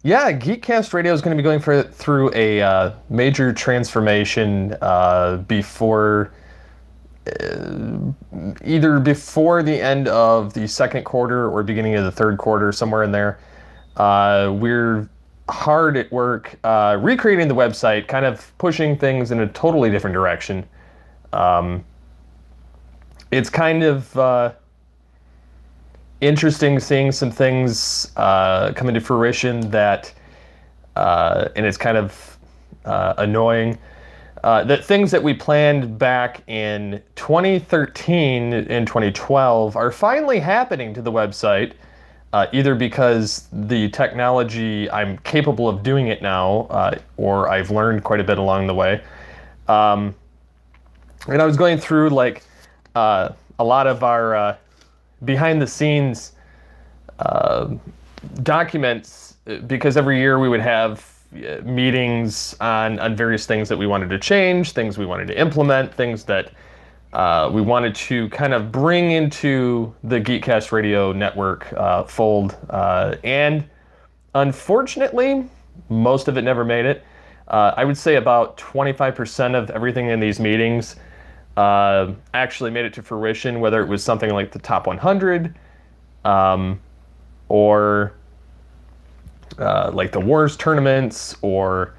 Yeah, GeekCast Radio is going to be going through a major transformation before either before the end of the second quarter or beginning of the third quarter, somewhere in there. We're hard at work recreating the website, kind of pushing things in a totally different direction. Um, it's kind of interesting seeing some things come into fruition that, and it's kind of annoying. That things that we planned back in 2013 and 2012 are finally happening to the website, either because the technology, I'm capable of doing it now, or I've learned quite a bit along the way. Um, and I was going through like a lot of our behind the scenes documents, because every year we would have meetings on various things that we wanted to change, things we wanted to implement, things that we wanted to kind of bring into the GeekCast Radio network fold. And unfortunately, most of it never made it. I would say about 25% of everything in these meetings actually made it to fruition, whether it was something like the top 100 or like the Wars tournaments, or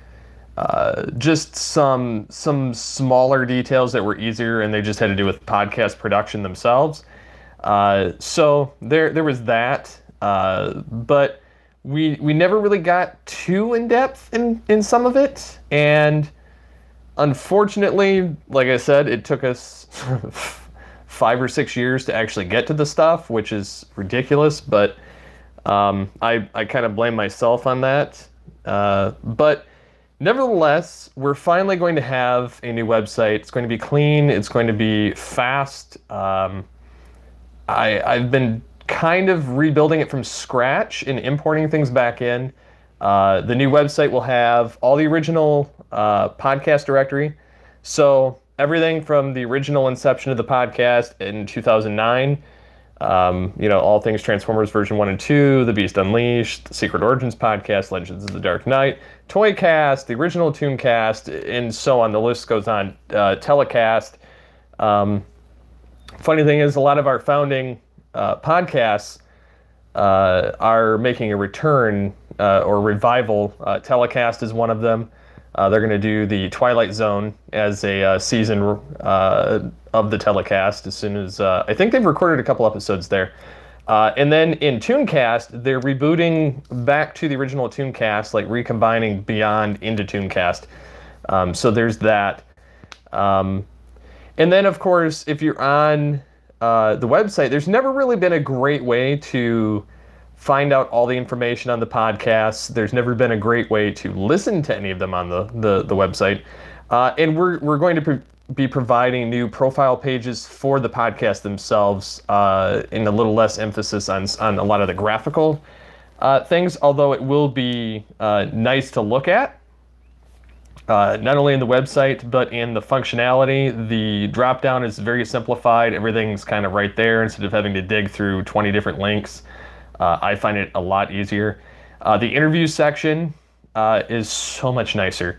just some smaller details that were easier and they just had to do with podcast production themselves. So there was that, but we never really got too in depth in some of it, and unfortunately, like I said, it took us 5 or 6 years to actually get to the stuff, which is ridiculous, but I kind of blame myself on that. But nevertheless, we're finally going to have a new website. It's going to be clean. It's going to be fast. I've been kind of rebuilding it from scratch and importing things back in. The new website will have all the original podcast directory. So everything from the original inception of the podcast in 2009, all things Transformers version 1 and 2, The Beast Unleashed, the Secret Origins podcast, Legends of the Dark Knight, Toycast, the original Tooncast, and so on. The list goes on. Telecast. Funny thing is, a lot of our founding podcasts are making a return or revival. Telecast is one of them. They're going to do the Twilight Zone as a season of the Telecast as soon as I think they've recorded a couple episodes there. And then in Tooncast, they're rebooting back to the original Tooncast, like recombining Beyond into Tooncast. So there's that. And then, of course, if you're on the website, there's never really been a great way to find out all the information on the podcasts. There's never been a great way to listen to any of them on the website. And we're going to be providing new profile pages for the podcast themselves, and a little less emphasis on a lot of the graphical things, although it will be nice to look at. Not only in the website, but in the functionality. The drop-down is very simplified. Everything's kind of right there instead of having to dig through 20 different links. I find it a lot easier. The interview section is so much nicer.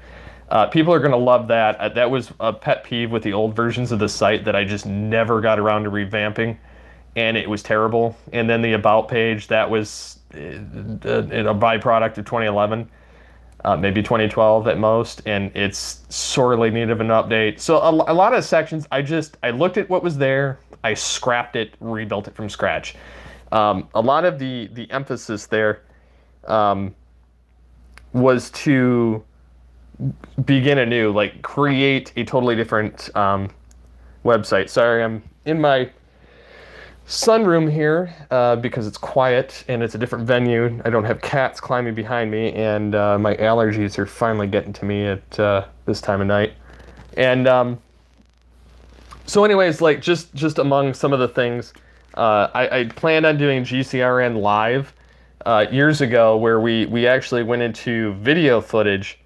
People are going to love that. That was a pet peeve with the old versions of the site that I just never got around to revamping, and it was terrible. And then the About page, that was a byproduct of 2011. Maybe 2012 at most, and it's sorely needed of an update. So a lot of sections, I looked at what was there, I scrapped it, rebuilt it from scratch. A lot of the emphasis there was to begin anew, like create a totally different website. Sorry, I'm in my sunroom here because it's quiet and it's a different venue. I don't have cats climbing behind me, and my allergies are finally getting to me at this time of night. And so anyways, like just among some of the things, I planned on doing GCRN live years ago, where we actually went into video footage,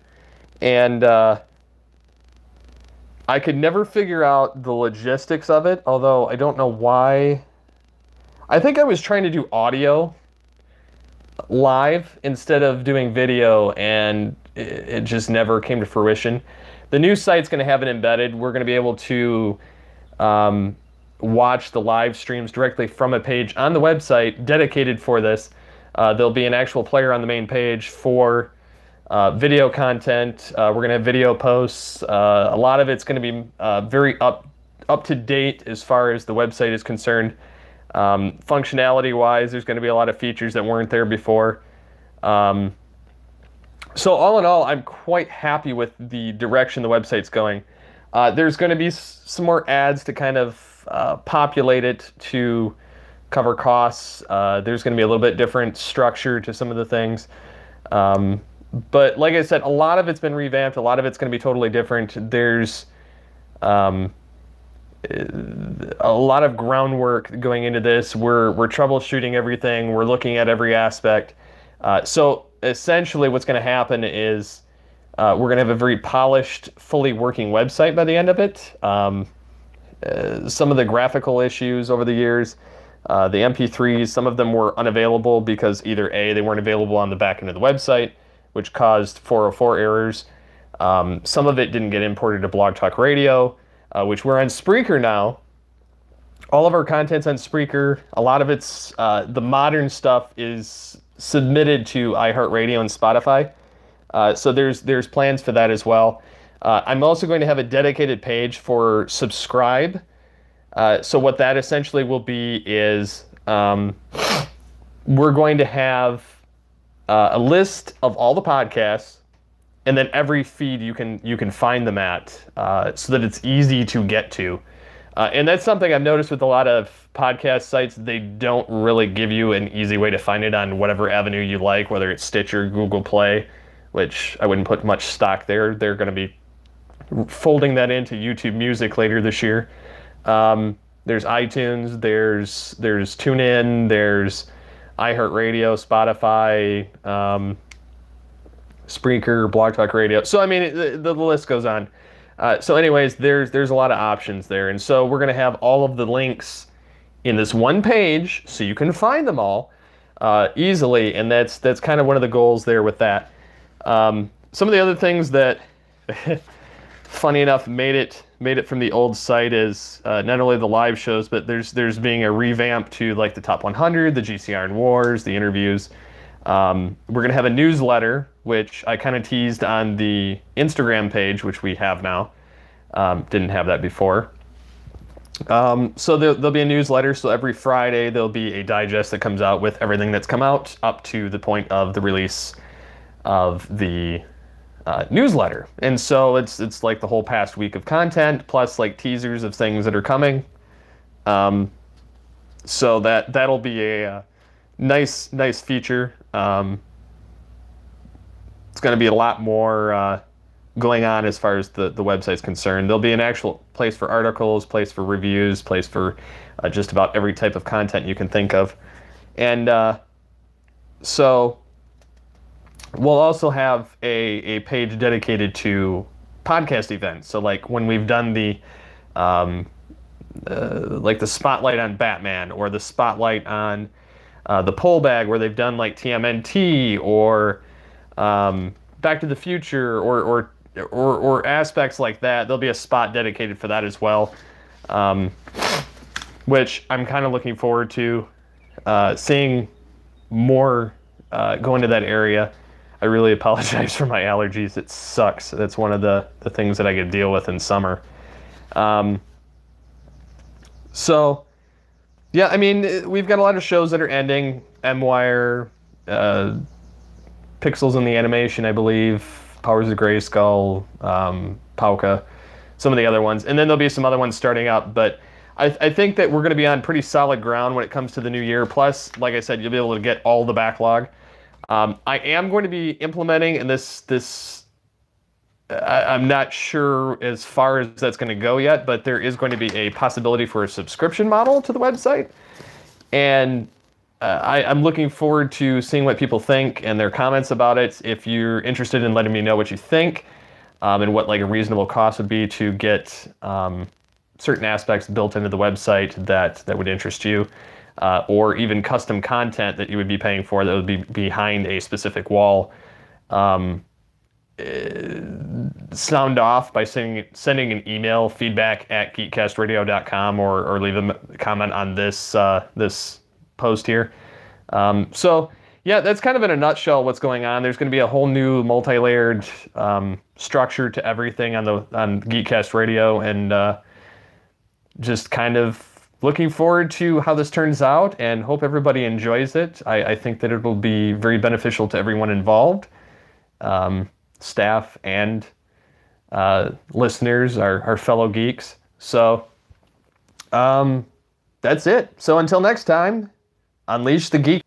and I could never figure out the logistics of it, although I don't know why. I think I was trying to do audio, live instead of doing video, and it just never came to fruition. The new site's going to have it embedded. We're going to be able to watch the live streams directly from a page on the website dedicated for this. There'll be an actual player on the main page for video content. We're going to have video posts. A lot of it's going to be very up to date as far as the website is concerned. Functionality-wise, there's going to be a lot of features that weren't there before. So all in all, I'm quite happy with the direction the website's going. There's going to be some more ads to kind of populate it to cover costs. There's going to be a little bit different structure to some of the things. But like I said, a lot of it's been revamped. A lot of it's going to be totally different. There's a lot of groundwork going into this. We're troubleshooting everything. We're looking at every aspect. So essentially what's going to happen is we're going to have a very polished, fully working website by the end of it. Some of the graphical issues over the years, the MP3s, some of them were unavailable because either A, they weren't available on the back end of the website, which caused 404 errors. Some of it didn't get imported to Blog Talk Radio, which we're on Spreaker now. All of our content's on Spreaker. A lot of it's, the modern stuff is submitted to iHeartRadio and Spotify. So there's plans for that as well. I'm also going to have a dedicated page for subscribe. So what that essentially will be is we're going to have a list of all the podcasts, and then every feed you can find them at, so that it's easy to get to. And that's something I've noticed with a lot of podcast sites. They don't really give you an easy way to find it on whatever avenue you like, whether it's Stitcher, Google Play, which I wouldn't put much stock there. They're going to be folding that into YouTube Music later this year. There's iTunes, there's TuneIn, there's iHeartRadio, Spotify, Spreaker, Blog Talk Radio. So I mean, the list goes on. So anyways, there's a lot of options there, and so we're going to have all of the links in this one page, so you can find them all easily, and that's kind of one of the goals there with that. Some of the other things that, funny enough, made it from the old site is not only the live shows, but there's being a revamp to like the Top 100, the GCRN Wars, the interviews. We're going to have a newsletter, which I kind of teased on the Instagram page, which we have now. Didn't have that before. So there'll be a newsletter. So every Friday, there'll be a digest that comes out with everything that's come out up to the point of the release of the newsletter. And so it's like the whole past week of content, plus like teasers of things that are coming. So that'll be a nice feature. It's going to be a lot more going on as far as the website's concerned. There'll be an actual place for articles, place for reviews, place for just about every type of content you can think of. And so we'll also have a page dedicated to podcast events. So like when we've done the like the spotlight on Batman, or the spotlight on the Poll Bag, where they've done like TMNT or Back to the Future, or aspects like that. There'll be a spot dedicated for that as well, which I'm kind of looking forward to seeing more go into that area. I really apologize for my allergies. It sucks. That's one of the things that I could deal with in summer. So yeah, I mean, we've got a lot of shows that are ending. M-Wire, Pixels in the Animation, I believe, Powers of Grayskull, Pauka, some of the other ones. And then there'll be some other ones starting up. But I think that we're going to be on pretty solid ground when it comes to the new year. Plus, like I said, you'll be able to get all the backlog. I am going to be implementing, and I'm not sure as far as that's going to go yet, but there is going to be a possibility for a subscription model to the website. And I'm looking forward to seeing what people think and their comments about it. If you're interested in letting me know what you think, and what like a reasonable cost would be to get certain aspects built into the website that would interest you, or even custom content that you would be paying for that would be behind a specific wall. Sound off by sending an email, feedback@geekcastradio.com, or leave a comment on this this post here. So yeah, that's kind of in a nutshell what's going on. There's going to be a whole new multi-layered structure to everything on GeekCast Radio, and just kind of looking forward to how this turns out and hope everybody enjoys it. I think that it will be very beneficial to everyone involved. Staff and listeners, our fellow geeks. So that's it. So until next time, unleash the geek.